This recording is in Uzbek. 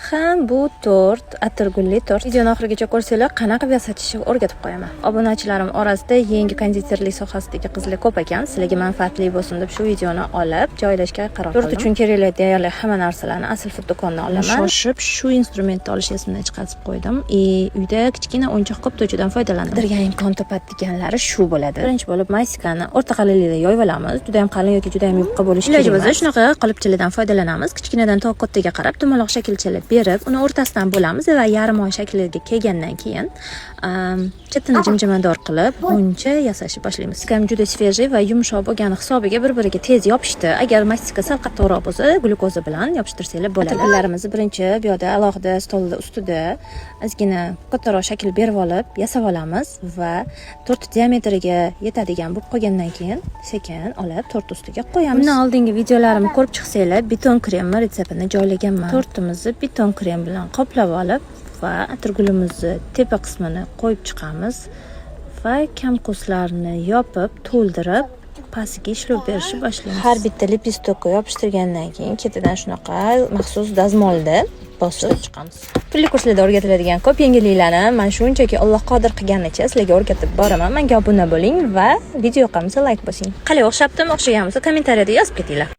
ham bu tort, atirgulli tort. Videoni oxirigacha ko'rsanglar, qanaqa yasatishni o'rgatib qo'yaman. Obunachilarim orasida yangi konditerlik sohasidagi qizlar ko'p ekan. Sizlarga manfaatli bo'lsin deb shu videoni olib joylashga qaror qildim. Tort uchun kerakli deyarli hamma narsalarni asl food do'konidan olaman. Shoshib shu instrumentni olish esimdan chiqarib qo'ydim. Uyda kichkina o'yinchoq koptovchidan foydalandim. Qidirgan imkon topadi deganlari shu bo'ladi. Birinchi bo'lib maysikani o'rta qalinlikda yoyib olamiz. Juda ham qalin yoki juda ham yupqa bo'lishi kerak. Iloji bo'lsa shunaqa qolipchalardan foydalanamiz. Kichkinadan to kattaga qarab dumaloq shaklchalar berib, uni o'rtasidan bo'lamiz va yarim oy shakliga kelgandan keyin chetini jimjimador qilib, uncha yasashni boshlaymiz. Ham juda svejiy va yumshoq bo'lgani hisobiga bir-biriga tez yopishdi. Agar mastika sal qattiqroq bo'lsa, glyukoza bilan yopishtirsanglar bo'ladi. Atirgullarimizni birinchi bu yerda alohida stolda ustida ozgina kattaroq shakl berib olib, yasab olamiz va tort diametriga yetadigan bo'lib qolgandan keyin sekin olib tort ustiga qo'yamiz. Bundan oldingi videolarimni ko'rib chiqsanglar, beton krem retseptini joylaganman. Tortimizni beton krem bilan qoplab olib va atirgulimizni tepa qismini qo'yib chiqamiz va kamquslarni yopib, to'ldirib, pastiga ishlov berishni boshlaymiz. Har bitta lipistokka yopishtirgandan keyin ketidan shunaqa maxsus dazmolda bosib chiqamiz. Turli kurslarda o'rgatiladigan ko'p yangiliklarni men shunchaki Alloh qodir qilganicha sizlarga o'rgatib boraman. Menga obuna bo'ling va video yoqqansa like bosing. Qalay o'xshabdimi, o'xshagan bo'lsa kommentariyada yozib ketinglar.